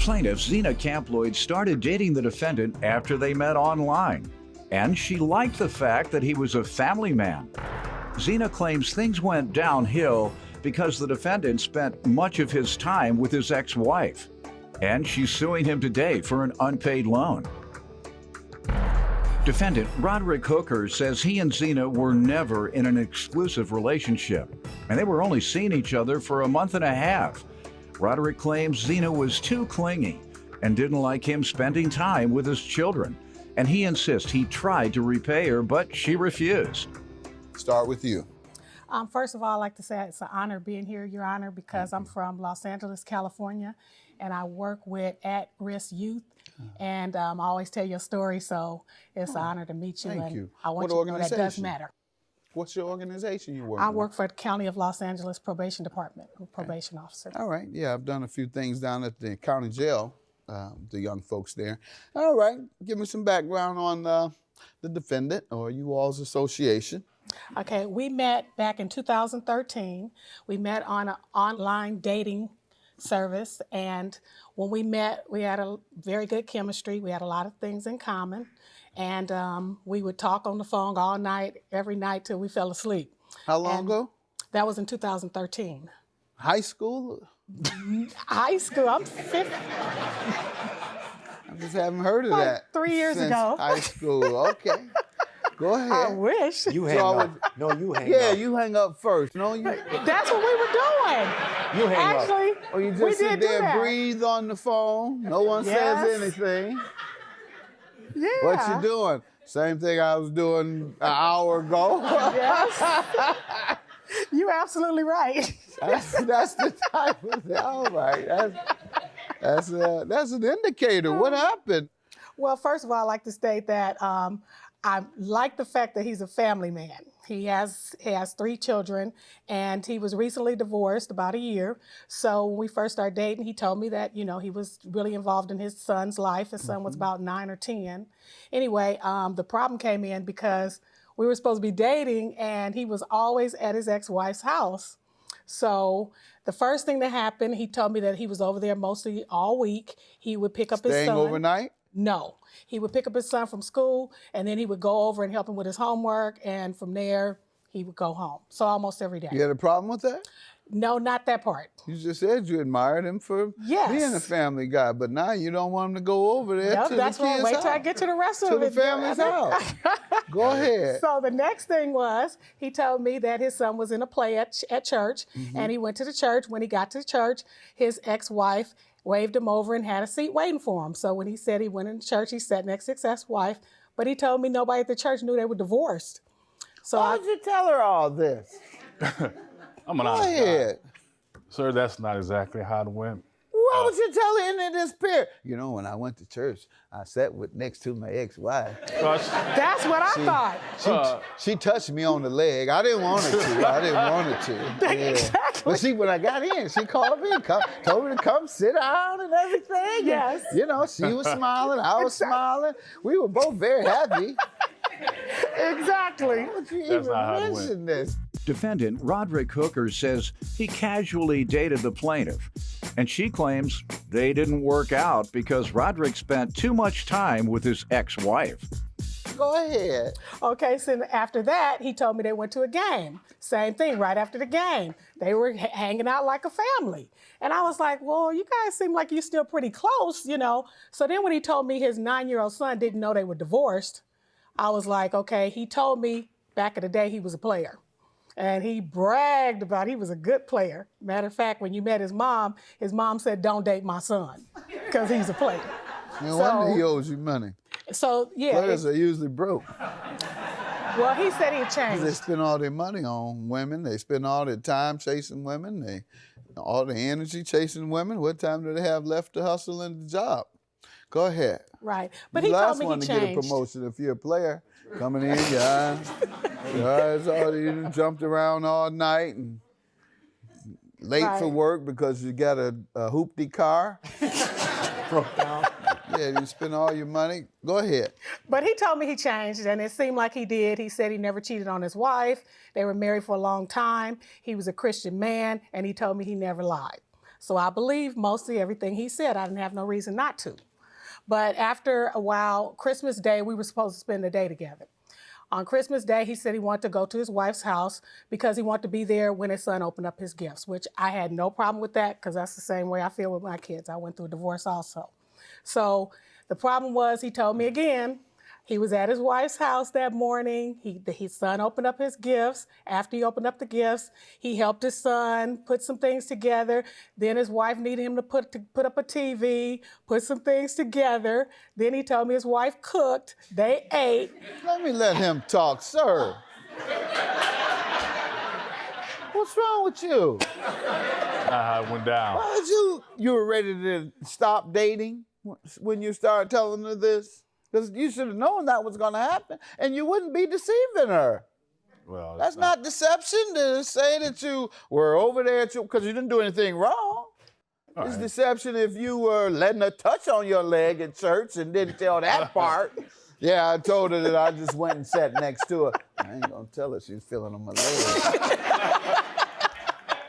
plaintiff, Zena Camployd, started dating the defendant after they met online, and she liked the fact that he was a family man. Zena claims things went downhill because the defendant spent much of his time with his ex-wife, and she's suing him today for an unpaid loan. Defendant Roderick Hooker says he and Zena were never in an exclusive relationship, and they were only seeing each other for a month and a half. Roderick claims Zena was too clingy and didn't like him spending time with his children, and he insists he tried to repay her, but she refused. Start with you. First of all, I'd like to say it's an honor being here, Your Honor, because I'm from Los Angeles, California, and I work with at-risk youth. And I always tell your story, so it's an honor to meet you. Thank you. I want you to know that does matter. What's your organization you work I with? work for the County of Los Angeles Probation Department, probation officer. All right. Yeah, I've done a few things down at the county jail, the young folks there. All right. Give me some background on the defendant or you all's association. Okay, we met back in 2013. We met on an online dating service, and when we met, we had a very good chemistry. We had a lot of things in common, and we would talk on the phone all night, every night till we fell asleep. How long ago? That was in 2013. High school? High school, I'm 50. I just haven't heard of Like that. 3 years since ago. High school, okay. Go ahead. I wish. You hang up. No, you hang up. Yeah, you hang up first. No, you. That's what we were doing. You hang up. Actually, Or you we just sit did do there and that. breathe on the phone. No one Yes. says anything. Yeah. What you doing? Same thing I was doing an hour ago. Yes. You're absolutely right. that's the type of thing. All right. That's an indicator. What happened? Well, first of all, I'd like to state that I like the fact that he's a family man. He has 3 children, and he was recently divorced about a year. So when we first started dating, he told me that, you know, he was really involved in his son's life. His son was about 9 or 10. Anyway, the problem came in because we were supposed to be dating, and he was always at his ex-wife's house. So the first thing that happened, he told me that he was over there mostly all week. He would pick up his son. Staying overnight? No. He would pick up his son from school, and then he would go over and help him with his homework, and from there, he would go home. So almost every day. You had a problem with that? No, not that part. You just said you admired him for Yes. being a family guy, but now you don't want him to go over there Yep, to that's the why. kid's Wait house. till I get to the rest To of the it. family's house. Go ahead. So the next thing was, he told me that his son was in a play at church, and he went to the church. When he got to the church, his ex-wife waved him over and had a seat waiting for him. So when he said he went into church, he sat next to his ex-wife, but he told me nobody at the church knew they were divorced. So Why did you tell her all this? I'm an Go honest guy. ahead. Sir, that's not exactly how it went. Why would you tell her in this period? You know, when I went to church, I sat next to my ex-wife. that's what I thought. She touched me on the leg. I didn't want her to. I didn't want her to. Yeah. Exactly. But see, when I got in, she called me, told me to come sit down and everything. Yes. And, you know, she was smiling, I was smiling. We were both very happy. Exactly. Why would you That's even not how it went. mention this? Defendant Roderick Hooker says he casually dated the plaintiff, and she claims they didn't work out because Roderick spent too much time with his ex-wife. Go ahead. Okay, so after that, he told me they went to a game. Same thing, right after the game. They were hanging out like a family. And I was like, well, you guys seem like you're still pretty close, you know. So then when he told me his 9-year-old son didn't know they were divorced, I was like, okay, he told me back in the day he was a player. And he bragged about he was a good player. Matter of fact, when you met his mom said, don't date my son, because he's a player. No wonder he owes you money. So, yeah. Players are usually broke. Well, he said he They changed. spend all their money on women. They spend all their time chasing women. All the energy chasing women. What time do they have left to hustle in the job? Go ahead. Right. But You he last told me one he to get a changed. promotion if you're a player. Coming in, your eyes all you jumped around all night and late for Right. work because you got a hoopty car. Broke down. Yeah, you spend all your money. Go ahead. But he told me he changed, and it seemed like he did. He said he never cheated on his wife. They were married for a long time. He was a Christian man, and he told me he never lied. So I believe mostly everything he said. I didn't have no reason not to. But after a while, Christmas Day, we were supposed to spend the day together. On Christmas Day, he said he wanted to go to his wife's house because he wanted to be there when his son opened up his gifts, which I had no problem with that because that's the same way I feel with my kids. I went through a divorce also. So the problem was, he told me again, he was at his wife's house that morning. His son opened up his gifts. After he opened up the gifts, he helped his son put some things together. Then his wife needed him to put up a TV, put some things together. Then he told me his wife cooked. They ate. Let me let him talk, sir. What's wrong with you? It went down. Why did you were ready to stop dating when you started telling her this? Because you should have known that was going to happen, and you wouldn't be deceiving her. Well, That's not deception to say that you were over there because you didn't do anything wrong. All It's right. deception if you were letting her touch on your leg at church and didn't tell that part. Yeah, I told her that I just went and sat next to her. I ain't going to tell her she's feeling on my leg.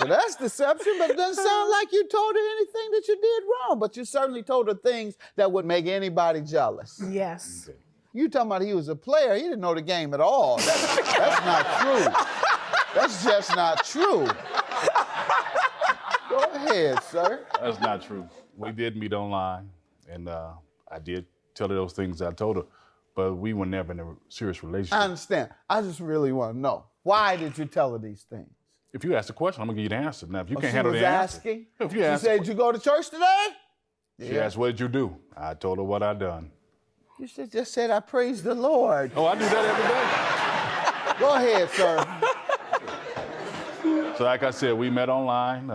So that's deception, but it doesn't sound like you told her anything that you did wrong. But you certainly told her things that would make anybody jealous. Yes. You talking about he was a player. He didn't know the game at all. That's not true. That's just not true. Go ahead, sir. That's not true. We did meet online, and I did tell her those things I told her, but we were never in a serious relationship. I understand. I just really want to know, why did you tell her these things? If you ask the question, I'm gonna give you the answer. Now, if you can't She handle was the answer, asking? if you She ask, said, did you go to church today? she asked, "What did you do?" I told her what I done. You should just said, I praise the Lord. Oh, I do that Go ahead, sir. every day. So, like I said, we met online.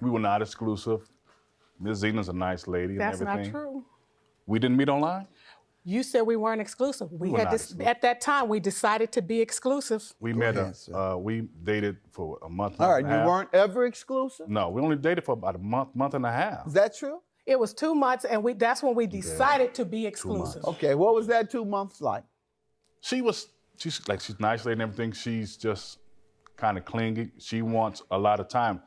We were not exclusive. Ms. Zena's a nice lady That's and everything. not true. We didn't meet online. You said we weren't exclusive. We were had not this exclusive. at that time. We decided to be exclusive. We met. ahead, sir. We dated for a month. All right, and a you half. weren't ever exclusive? No, we only dated for about a month and a half. Is that true? It was 2 months, and that's when we decided to be exclusive. Okay, what was that 2 months like? She's a nice lady and everything. She's just kind of clingy. She wants a lot of time.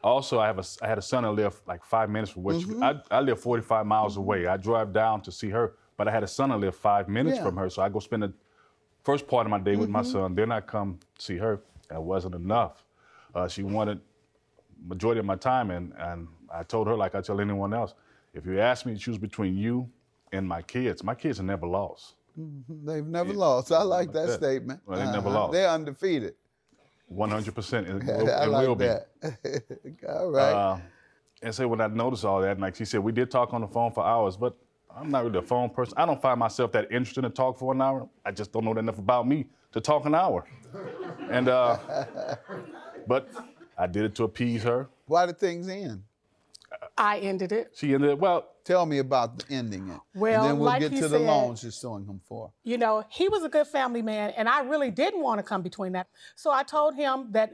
Also, I had a son that lived like 5 minutes from which I live 45 miles away. I drive down to see her, but I had a son that lived 5 minutes Yeah. from her, so I go spend the first part of my day with my son. Then I come see her. That wasn't enough. She wanted majority of my time, and I told her, like I tell anyone else, if you ask me to choose between you and my kids have never lost. They've never lost. I like that that. statement. Well, they never lost. They're undefeated. 100%. I like will be. that. All right. And so when I noticed all that, and like she said, we did talk on the phone for hours, but I'm not really a phone person. I don't find myself that interested in talk for an hour. I just don't know enough about me to talk an hour. And but I did it to appease her. Why did things end? I ended it. She ended up, well, Tell me about the ending it. Well, and then we'll like get he to the said- loans you're suing him for. You know, he was a good family man, and I really didn't want to come between that. So I told him that,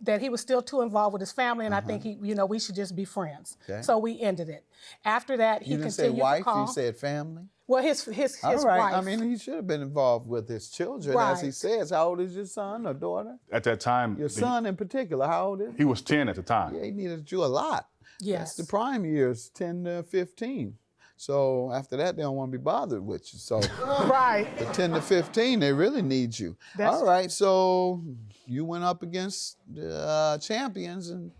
that he was still too involved with his family, and I think we should just be friends. Okay. So we ended it. After that, he You didn't say continued wife, to call. you said family? Well, his All right. wife. I mean, he should have been involved with his children, as he Right. says. How old is your son or daughter? at that time, Your son in particular, how old is he? he was 10 at the time. Yeah, he needed you a lot. Yes. That's the prime years, 10 to 15. So after that, they don't want to be bothered with you. So Right. the 10 to 15, they really need you. That's All right, so you went up against the champions, and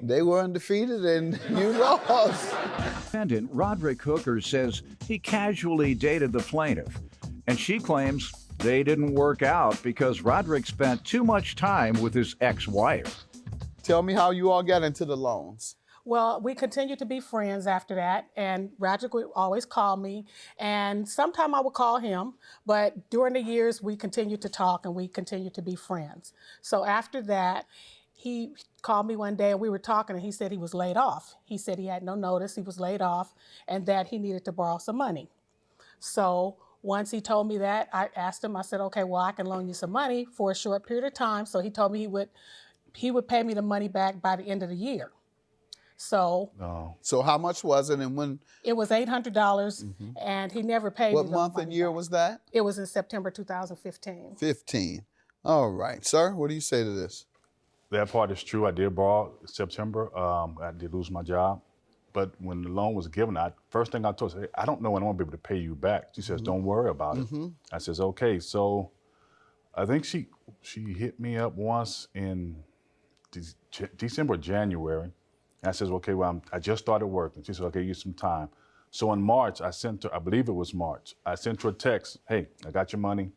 they were undefeated, and you lost. Defendant Roderick Hooker says he casually dated the plaintiff, and she claims they didn't work out because Roderick spent too much time with his ex-wife. Tell me how you all got into the loans. Well, we continued to be friends after that, and Roderick would always call me, and sometime I would call him, but during the years, we continued to talk and we continued to be friends. So after that, he called me one day and we were talking, and he said he was laid off. He said he had no notice, he was laid off, and that he needed to borrow some money. So once he told me that, I asked him, I said, okay, well, I can loan you some money for a short period of time. So he told me he would pay me the money back by the end of the year. So No. So how much was it, and when? it was $800, and he never paid What me the month money and year back. was that? It was in September 2015. 15. All right, sir. What do you say to this? That part is true. I did borrow in September. I did lose my job. But when the loan was given, first thing I told her, I don't know when I'm gonna be able to pay you back. She says, don't worry about it. I says, okay. So I think she hit me up once in December or January. And I says, okay, well, I just started working. She said, okay, give you some time. So in March, I sent her, I believe it was March, I sent her a text, hey, I got your money.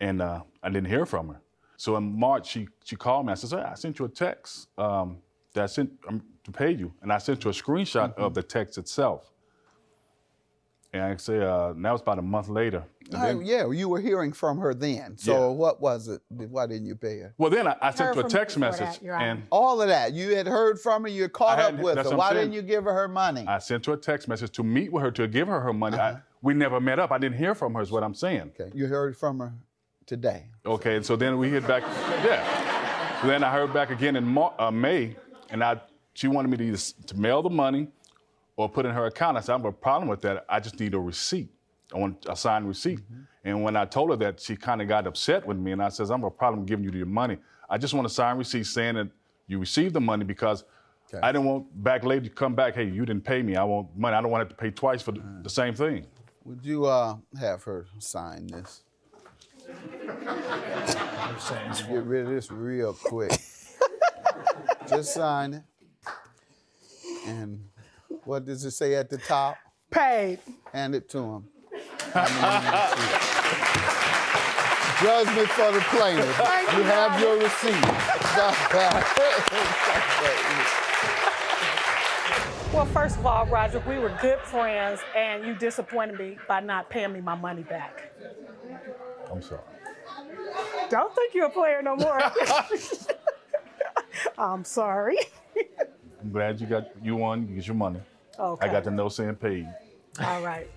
And I didn't hear from her. So in March, she called me. I said, hey, I sent you a text that I sent to pay you. And I sent you a screenshot of the text itself. And I say, now it's about a month later. Yeah, you were hearing from her then. So what was it? Why didn't you pay her? Well, then I sent Heard her a from text before message. that, Your Honor. And All of that. You had heard from her, you caught up with that's her. what I'm Why saying. didn't you give her money? I sent her a text message to meet with her, to give her money. We never met up. I didn't hear from her is what I'm saying. Okay, you heard from her today. Okay, and so then we hit back, yeah. Then I heard back again in May, and she wanted me to either to mail the money or put in her account. I said, I have a problem with that. I just need a receipt. I want a signed receipt. And when I told her that, she kind of got upset with me, and I says, I have a problem giving you your money. I just want a signed receipt saying that you received the money because I didn't want back later to come back, hey, you didn't pay me. I want money. I don't want to have to pay twice for the same thing. Would you have her sign this? Let's get rid of this real quick. Just sign it. And what does it say at the top? Paid. Hand it to him. Judgment for the plaintiff. You have your receipt. Well, first of all, Roger, we were good friends, and you disappointed me by not paying me my money back. I'm sorry. Don't think you're a player no more. I'm sorry. I'm glad you won. You get your money. Okay. I got the note saying paid. All right.